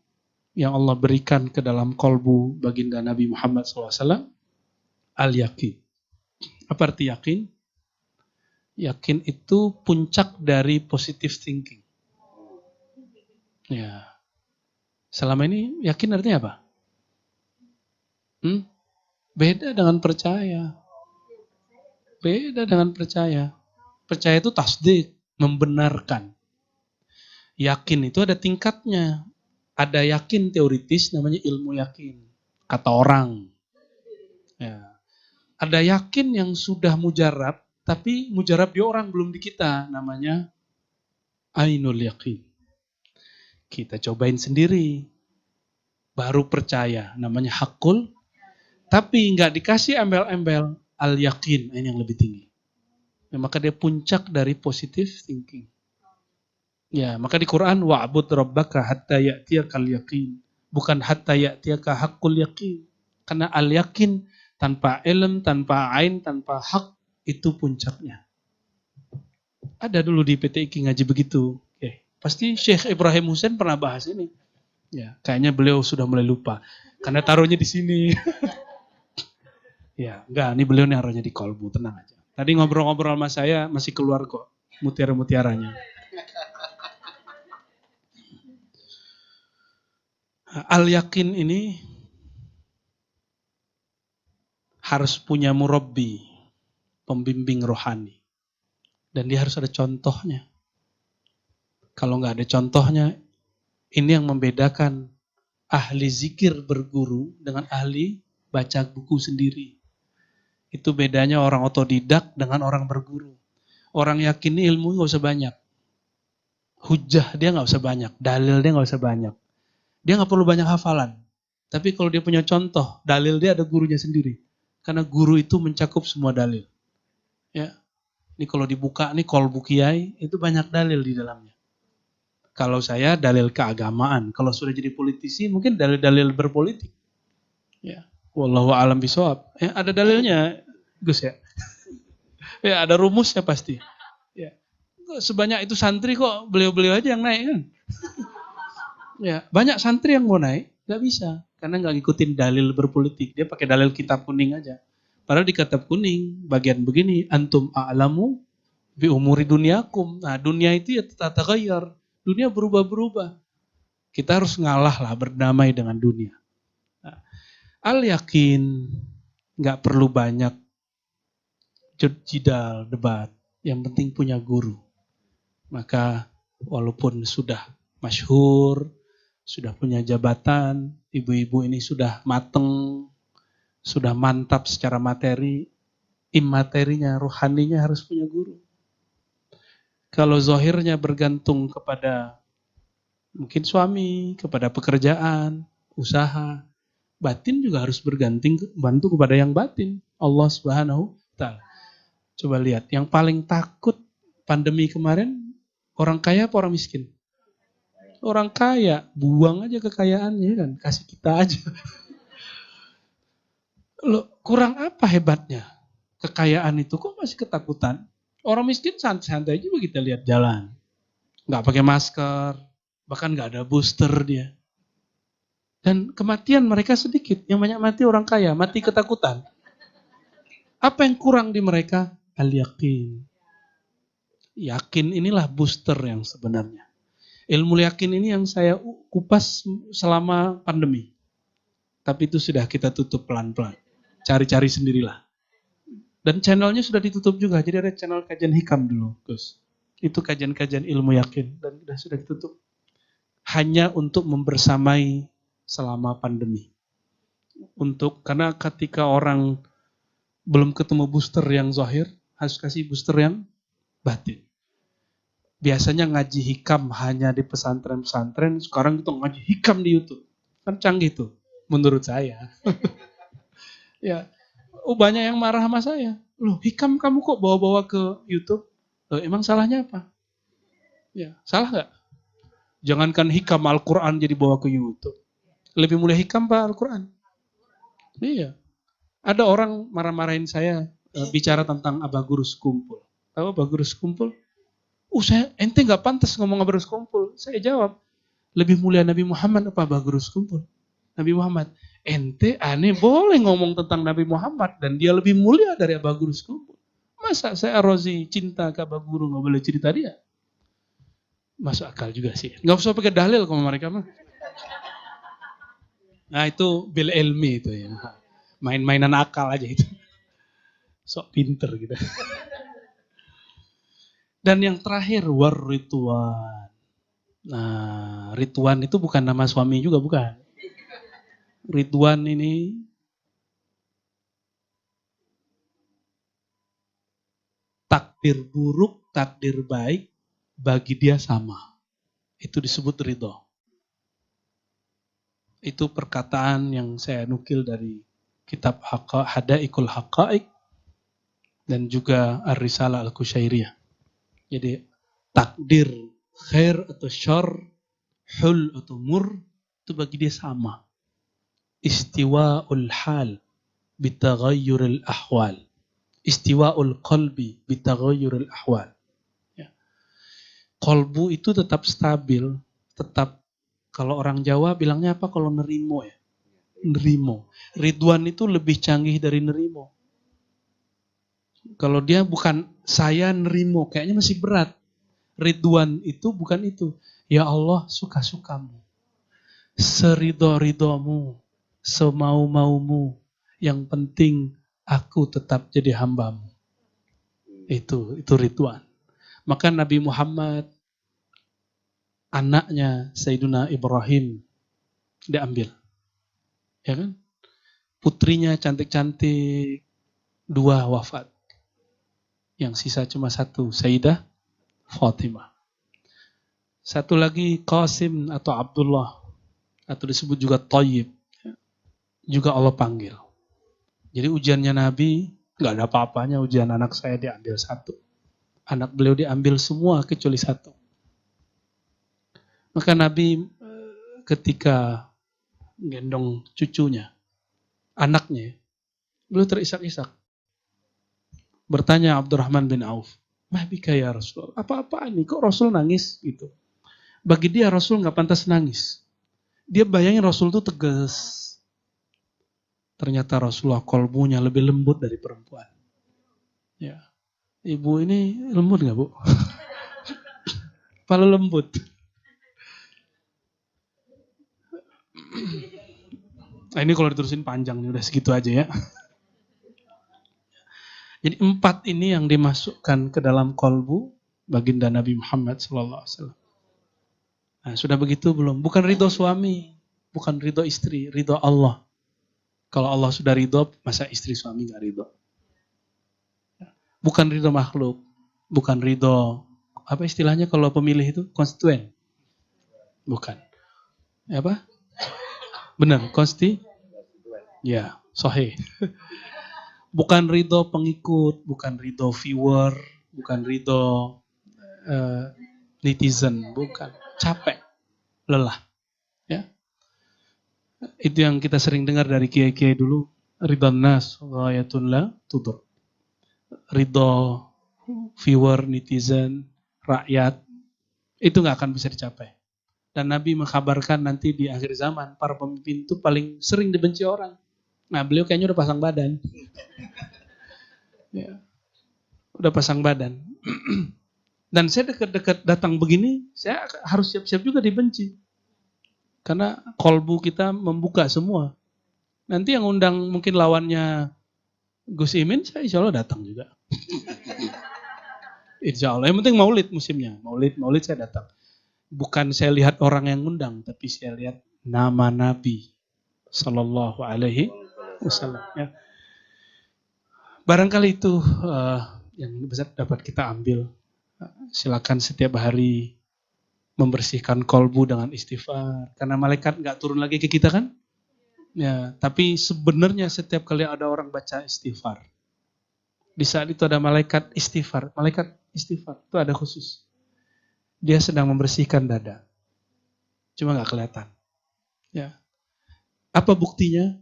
yang Allah berikan ke dalam kolbu baginda Nabi Muhammad SAW, al-yakin. Apa arti yakin? Yakin itu puncak dari positive thinking. Ya. Selama ini yakin artinya apa? Beda dengan percaya. Beda dengan percaya. Percaya itu tasdik, membenarkan. Yakin itu ada tingkatnya. Ada yakin teoritis namanya ilmu yakin. Kata orang. Ya. Ada yakin yang sudah mujarab, tapi mujarab di orang belum di kita. Namanya ainul yakin. Kita cobain sendiri. Baru percaya. Namanya hakul. Tapi nggak dikasih embel-embel. Al-yakin. Ini yang lebih tinggi. Ya, maka dia puncak dari positive thinking. Ya, maka di Quran wa'bud rabbaka hatta ya'tiyakal yaqin. Bukan hatta ya'tiyaka haqqul yaqin. Karena al-yakin tanpa ilm, tanpa ain, tanpa hak itu puncaknya. Ada dulu di PTIQ ngaji begitu. Pasti Syekh Ibrahim Hussein pernah bahas ini. Ya, kayaknya beliau sudah mulai lupa. Karena taruhnya di sini. Ya, enggak, ini beliau naruhnya di kolbu, tenang aja. Tadi ngobrol-ngobrol sama saya masih keluar kok mutiara-mutiaranya. Al-yakin ini harus punya murabbi, pembimbing rohani. Dan dia harus ada contohnya. Kalau nggak ada contohnya, ini yang membedakan ahli zikir berguru dengan ahli baca buku sendiri. Itu bedanya orang otodidak dengan orang berguru. Orang yakin ilmu nggak usah banyak. Hujah dia nggak usah banyak. Dalil dia nggak usah banyak. Dia nggak perlu banyak hafalan. Tapi kalau dia punya contoh, dalil dia ada gurunya sendiri. Karena guru itu mencakup semua dalil. Ya, ini kalau dibuka nih kolbu kiai itu banyak dalil di dalamnya. Kalau saya dalil keagamaan, kalau sudah jadi politisi mungkin dalil-dalil berpolitik. Ya, wallahu a'lam bishawab. Ya, ada dalilnya, Gus ya. Ya, ada rumusnya pasti. Ya. Sebanyak itu santri kok beliau-beliau aja yang naik kan. Ya, banyak santri yang mau naik, nggak bisa. Karena nggak ngikutin dalil berpolitik. Dia pakai dalil kitab kuning aja. Padahal di kitab kuning, bagian begini, antum a'lamu bi umuri dunyakum. Nah, dunia itu ya tataghayyar. Dunia berubah-berubah. Kita harus ngalah lah, berdamai dengan dunia. Al-yakin, nggak perlu banyak jidal, debat. Yang penting punya guru. Maka walaupun sudah masyhur, sudah punya jabatan, ibu-ibu ini sudah mateng, sudah mantap secara materi, imaterinya, rohaninya harus punya guru. Kalau zohirnya bergantung kepada mungkin suami, kepada pekerjaan, usaha, batin juga harus bantu kepada yang batin. Allah Subhanahu wa Ta'ala. Coba lihat, yang paling takut pandemi kemarin orang kaya apa orang miskin? Orang kaya, buang aja kekayaannya kan, kasih kita aja. Loh, kurang apa hebatnya? Kekayaan itu kok masih ketakutan? Orang miskin santai-santai aja kita lihat jalan. Nggak pakai masker, bahkan nggak ada booster dia. Dan kematian mereka sedikit. Yang banyak mati orang kaya, mati ketakutan. Apa yang kurang di mereka? Al-yakin. Yakin inilah booster yang sebenarnya. Ilmu yakin ini yang saya kupas selama pandemi. Tapi itu sudah kita tutup pelan-pelan. Cari-cari sendirilah. Dan channelnya sudah ditutup juga. Jadi ada channel kajian hikam dulu, Gus. Itu kajian-kajian ilmu yakin. Dan sudah ditutup. Hanya untuk membersamai selama pandemi. Karena ketika orang belum ketemu booster yang zahir, harus kasih booster yang batin. Biasanya ngaji hikam hanya di pesantren-pesantren, sekarang itu ngaji hikam di YouTube. Kan canggih tuh, menurut saya. Ya, banyak yang marah sama saya. Loh, hikam kamu kok bawa-bawa ke YouTube? Loh, emang salahnya apa? Ya, salah nggak? Jangankan hikam Al-Quran jadi bawa ke YouTube. Lebih mulia hikam Pak Al-Quran. Iya. Ada orang marah-marahin saya bicara tentang Abagurus Kumpul. Tahu Abagurus Kumpul? Ente nggak pantas ngomong Abagurus Kumpul. Saya jawab, lebih mulia Nabi Muhammad apa Abagurus Kumpul? Nabi Muhammad. Ente aneh boleh ngomong tentang Nabi Muhammad dan dia lebih mulia dari Abagurus Kumpul. Masa saya Rozi cinta ke Abaguru nggak boleh cerita dia? Masuk akal juga sih. Nggak usah pakai dalil kalau mereka mah. Nah itu bil ilmi itu ya. Main-mainan akal aja itu. Sok pinter gitu. Dan yang terakhir, war-ridwan. Nah, Ridwan itu bukan nama suami juga, bukan. Ridwan ini takdir buruk, takdir baik, bagi dia sama. Itu disebut ridho. Itu perkataan yang saya nukil dari kitab Hadaikul Haqa'iq dan juga Ar-Risalah Al-Qusyairiyah. Jadi takdir khair atau syar, hul atau mur, itu bagi dia sama. Istiwa'ul hal bitaghayyuril ahwal. Istiwa'ul qalbi bitaghayyuril ahwal. Ya. Kolbu itu tetap stabil, tetap, kalau orang Jawa bilangnya apa kalau nerimo ya? Nerimo. Ridwan itu lebih canggih dari nerimo. Kalau dia bukan saya nerimo, kayaknya masih berat. Ridwan itu bukan itu. Ya Allah, suka-sukamu. Seridho-ridhomu. Semau-maumu. Yang penting aku tetap jadi hambamu. Itu Ridwan. Maka Nabi Muhammad, anaknya Sayyiduna Ibrahim, diambil. Ya kan? Putrinya cantik-cantik, 2 wafat. Yang sisa cuma 1, Sayyidah Fatimah. Satu lagi Qasim atau Abdullah, atau disebut juga Thayyib. Juga Allah panggil. Jadi ujiannya Nabi, nggak ada apa-apanya ujian anak saya diambil 1. Anak beliau diambil semua kecuali 1. Maka Nabi ketika gendong cucunya, anaknya, beliau terisak-isak. Bertanya Abdurrahman bin Auf, "Mahbika ya Rasul, apa-apaan nih? Kok Rasul nangis?" Gitu. Bagi dia Rasul nggak pantas nangis. Dia bayangin Rasul itu tegas. Ternyata Rasulullah kolbunya lebih lembut dari perempuan. Ya, ibu ini lembut nggak Bu? Paling lembut. Nah, ini kalau diterusin panjang nih, udah segitu aja ya. Jadi 4 ini yang dimasukkan ke dalam kolbu baginda Nabi Muhammad SAW. Nah, sudah begitu belum? Bukan ridho suami, bukan ridho istri, ridho Allah. Kalau Allah sudah ridho, masa istri suami gak ridho? Bukan ridho makhluk, bukan ridho, apa istilahnya kalau pemilih itu? Konstituen? Bukan. Apa? Benar, Ya, sahih. Bukan ridho pengikut, bukan ridho viewer, bukan ridho netizen, bukan. Capek, lelah. Ya, itu yang kita sering dengar dari kiai-kiai dulu. Ridho nas, ghayatun la tudur. Ridho viewer, netizen, rakyat, itu nggak akan bisa dicapai. Dan Nabi mengkabarkan nanti di akhir zaman, para pemimpin itu paling sering dibenci orang. Nah, beliau kayaknya udah pasang badan. Ya, udah pasang badan. Dan saya dekat-dekat datang begini, saya harus siap-siap juga dibenci. Karena kolbu kita membuka semua. Nanti yang undang mungkin lawannya Gus Imin, saya insya Allah datang juga. Insya Allah. Yang penting maulid musimnya. Maulid saya datang. Bukan saya lihat orang yang undang, tapi saya lihat nama Nabi Sallallahu Alaihi Wasallam. Ya. Barangkali itu yang besar dapat kita ambil. Silakan setiap hari membersihkan kolbu dengan istighfar. Karena malaikat nggak turun lagi ke kita kan? Ya, tapi sebenarnya setiap kali ada orang baca istighfar, di saat itu ada malaikat istighfar itu ada khusus. Dia sedang membersihkan dada, cuma nggak kelihatan. Ya, apa buktinya?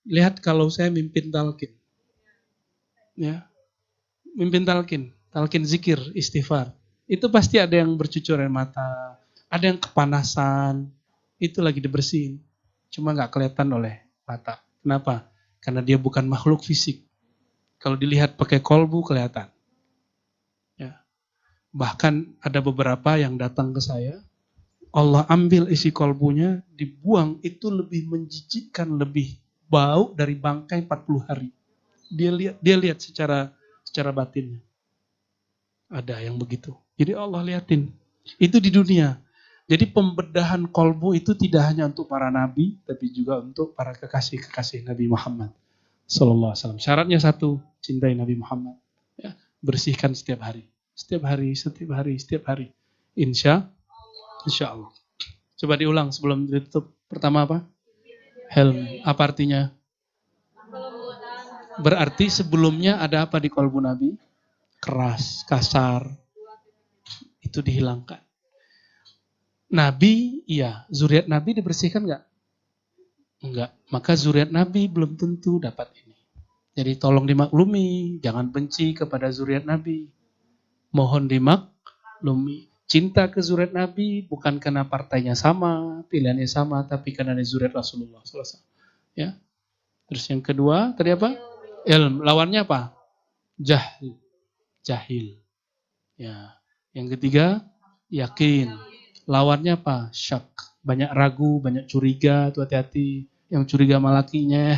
Lihat kalau saya mimpin talqin, ya, mimpin talqin zikir istighfar, itu pasti ada yang bercucur air mata, ada yang kepanasan, itu lagi dibersihin. Cuma nggak kelihatan oleh mata. Kenapa? Karena dia bukan makhluk fisik. Kalau dilihat pakai kolbu kelihatan. Ya. Bahkan ada beberapa yang datang ke saya, Allah ambil isi kolbunya, dibuang, itu lebih menjijikkan, lebih bau dari bangkai 40 hari. Dia lihat secara batinnya. Ada yang begitu. Jadi Allah liatin. Itu di dunia. Jadi pembedahan kolbu itu tidak hanya untuk para nabi, tapi juga untuk para kekasih-kekasih Nabi Muhammad Sallallahu Alaihi Wasallam. Syaratnya satu, cintai Nabi Muhammad. Ya, bersihkan setiap hari. Setiap hari. Insya Allah. Coba diulang sebelum ditutup. Pertama apa? Helm. Apa artinya? Berarti sebelumnya ada apa di kolbu Nabi? Keras, kasar. Itu dihilangkan. Nabi, iya. Zuriat Nabi dibersihkan nggak? Enggak. Maka zuriat Nabi belum tentu dapat ini. Jadi tolong dimaklumi. Jangan benci kepada zuriat Nabi. Mohon dimaklumi. Cinta ke zuriat Nabi bukan karena partainya sama, pilihannya sama, tapi karena zuriat Rasulullah SAW. Ya. Terus yang kedua, tadi apa? Ilm. Lawannya apa? Jahil. Ya. Yang ketiga, yakin. Lawannya apa? Syak. Banyak ragu, banyak curiga, tuh hati-hati. Yang curiga sama lakinya.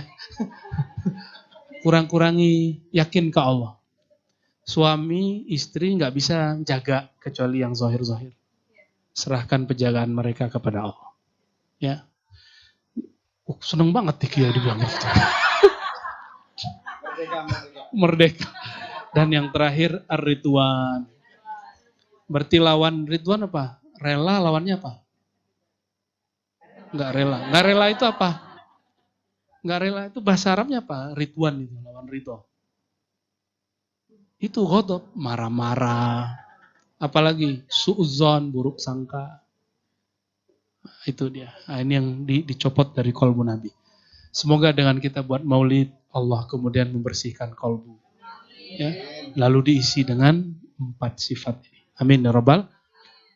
Kurang-kurangi, yakin ke Allah. Suami, istri nggak bisa jaga kecuali yang zahir-zahir. Serahkan penjagaan mereka kepada Allah. Ya. Seneng banget Tiki ya dibilang gitu. Merdeka. Dan yang terakhir, ar-ridwan. Berarti lawan ridwan apa? Rela lawannya apa? Nggak rela. Nggak rela itu apa? Nggak rela itu bahasa Arabnya apa? Ridwan itu, lawan ridho. Itu ghadab, marah-marah. Apalagi su'udzon, buruk sangka. Itu dia. Nah, ini yang dicopot dari kolbu Nabi. Semoga dengan kita buat maulid, Allah kemudian membersihkan kolbu. Ya. Lalu diisi dengan 4 sifat ini. Amin ya rabbal.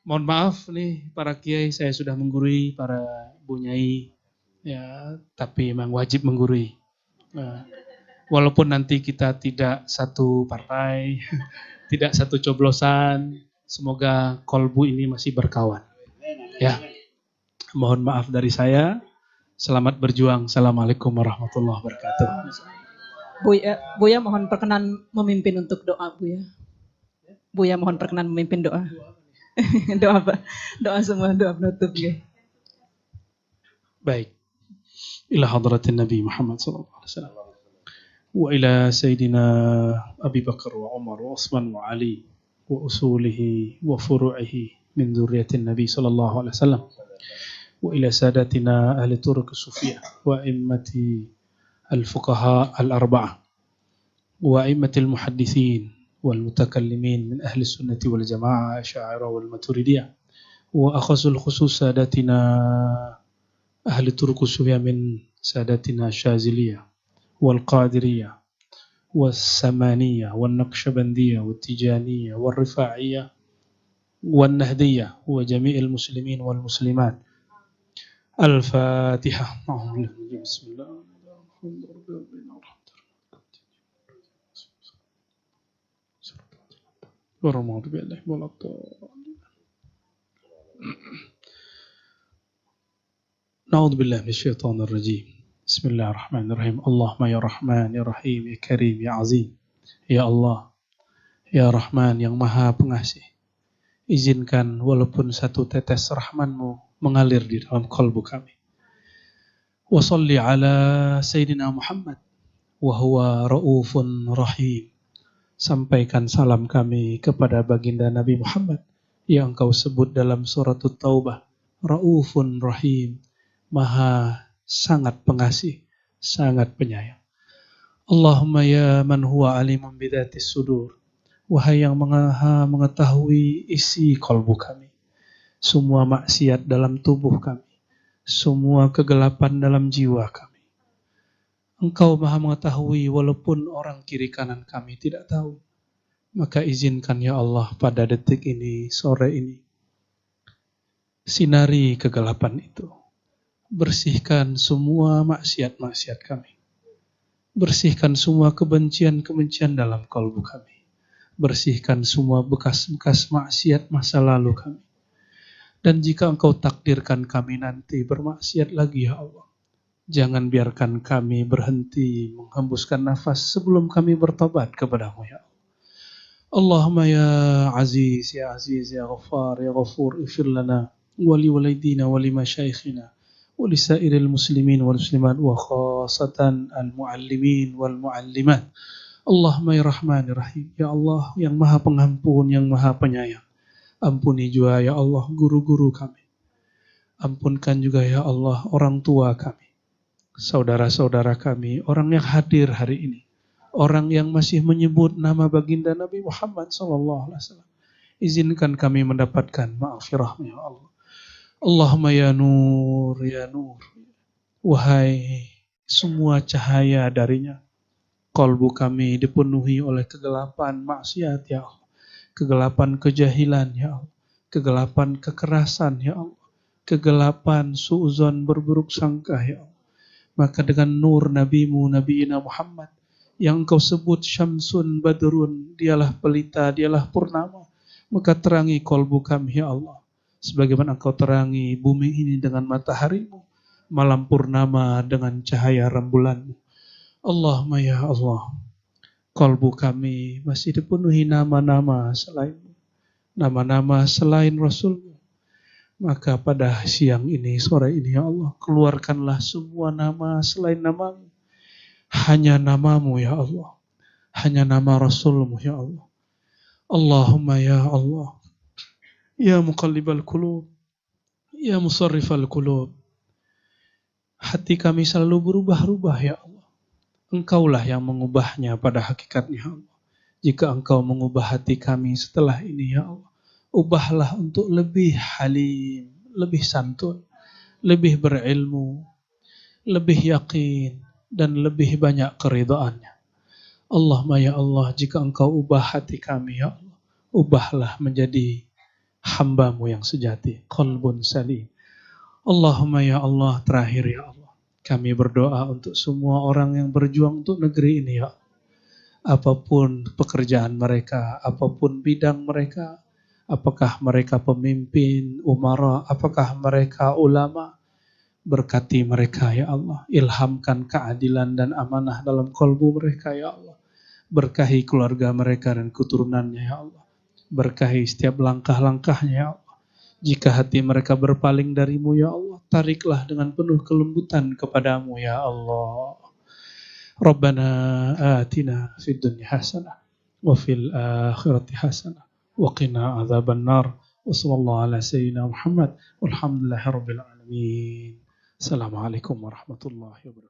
Mohon maaf nih para kiai, saya sudah menggurui, para bunyai, ya, tapi memang wajib menggurui. Nah, walaupun nanti kita tidak satu partai, tidak satu coblosan, semoga kolbu ini masih berkawan. Ya, mohon maaf dari saya. Selamat berjuang. Assalamualaikum warahmatullahi wabarakatuh.
Buya mohon perkenan memimpin untuk doa, Buya. Buya mohon perkenan memimpin doa. doa semua, doa penutup ya.
Baik. Ila hadratin Nabi Muhammad sallallahu alaihi wasallam. Wa ila sayyidina Abi Bakar wa Umar wa Utsman wa Ali wa usulihi wa furu'ihi min dzurriyyatin Nabi sallallahu alaihi wasallam. Wa ila sadatina ahli turuq sufiyah wa immati al-fuqaha al-arba'ah wa immatil muhaddithin wal mutakallimin min ahli sunnati wal jamaah asy'ariyah wal maturidiyah wa akhasul khusus sadatina ahli turuq sufiyah min sadatina syaziliyah wal qadiriyah was samaniyah wan naqsyabandiyah wat tijaniyah wal rifa'iyah wan nahdiyah wa jami'il muslimin wal muslimat. Al-Fatihah. Bismillahirrahmanirrahim. Na'udzu billahi minasyaitonir rajim. Bismillahirrahmanirrahim. Allahumma ya Rahman ya Rahim ya Karim ya Azim. Ya Allah, ya Rahman yang Maha Pengasih. Izinkan walaupun satu tetes rahman-Mu mengalir di dalam kalbu kami. Wa shalli ala Sayyidina Muhammad wa huwa ra'ufun rahim. Sampaikan salam kami kepada baginda Nabi Muhammad yang Engkau sebut dalam surat At-Taubah, ra'ufun rahim, maha sangat pengasih, sangat penyayang. Allahumma ya man huwa alimun bidzatis sudur. Wahai yang maha mengetahui isi kalbu kami, semua maksiat dalam tubuh kami, semua kegelapan dalam jiwa kami. Engkau maha mengetahui walaupun orang kiri kanan kami tidak tahu. Maka izinkan ya Allah pada detik ini, sore ini, sinari kegelapan itu. Bersihkan semua maksiat-maksiat kami. Bersihkan semua kebencian-kebencian dalam kalbu kami. Bersihkan semua bekas-bekas maksiat masa lalu kami. Dan jika Engkau takdirkan kami nanti bermaksiat lagi ya Allah, jangan biarkan kami berhenti menghembuskan nafas sebelum kami bertobat kepada-Mu ya Allah. Allahumma ya Aziz, ya Ghaffar, ya Ghafur, ighfir lana wa li walidaina wa li masyaikhina wa li sairil muslimin wal muslimat wa khasatan al muallimin wal muallimat. Allahumma ya Rahman ya Rahim, ya Allah yang Maha Pengampun, yang Maha Penyayang. Ampuni juga ya Allah guru-guru kami. Ampunkan juga ya Allah orang tua kami, saudara-saudara kami, orang yang hadir hari ini, orang yang masih menyebut nama baginda Nabi Muhammad SAW. Izinkan kami mendapatkan maghfirah ya Allah. Allahumma ya Nur, ya Nur. Wahai semua cahaya darinya, kalbu kami dipenuhi oleh kegelapan maksiat ya Allah. Kegelapan kejahilan ya Allah, kegelapan kekerasan ya Allah, kegelapan su'zon berburuk sangka ya Allah. Maka dengan nur Nabi-Mu, Nabiina Muhammad, yang Engkau sebut Syamsun Badrun, dialah pelita, dialah purnama, maka terangi kalbu kami ya Allah, sebagaimana Engkau terangi bumi ini dengan matahari-Mu, malam purnama dengan cahaya rembulan-Mu. Allahumma ya Allah, kalbu kami masih dipenuhi nama-nama selain-Mu, nama-nama selain Rasul-Mu. Maka pada siang ini, sore ini ya Allah, keluarkanlah semua nama selain nama-Mu. Hanya nama-Mu ya Allah, hanya nama Rasul-Mu ya Allah. Allahumma ya Allah, ya muqallibal qulub, ya musarrifal qulub. Hati kami selalu berubah-ubah ya Allah. Engkaulah yang mengubahnya pada hakikatnya Allah. Jika Engkau mengubah hati kami setelah ini ya Allah, ubahlah untuk lebih halim, lebih santun, lebih berilmu, lebih yakin, dan lebih banyak keridhaannya. Allahumma ya Allah, jika Engkau ubah hati kami ya Allah, ubahlah menjadi hamba-Mu yang sejati, qalbun salim. Allahumma ya Allah, terakhir ya Allah, kami berdoa untuk semua orang yang berjuang untuk negeri ini ya Allah. Apapun pekerjaan mereka, apapun bidang mereka, apakah mereka pemimpin, umara, apakah mereka ulama, Berkati mereka ya Allah. Ilhamkan keadilan dan amanah dalam kalbu mereka ya Allah. Berkahi keluarga mereka dan keturunannya ya Allah. Berkahi setiap langkah-langkahnya ya Allah. Jika hati mereka berpaling darimu ya Allah, tariklah dengan penuh kelembutan kepadamu ya Allah. Rabbana atina fid dunya hasanah wa fil akhirati hasanah wa qina adzabannar. Wa sallallahu ala sayyidina Muhammad walhamdulillahi rabbil alamin. Assalamualaikum warahmatullahi wabarakatuh.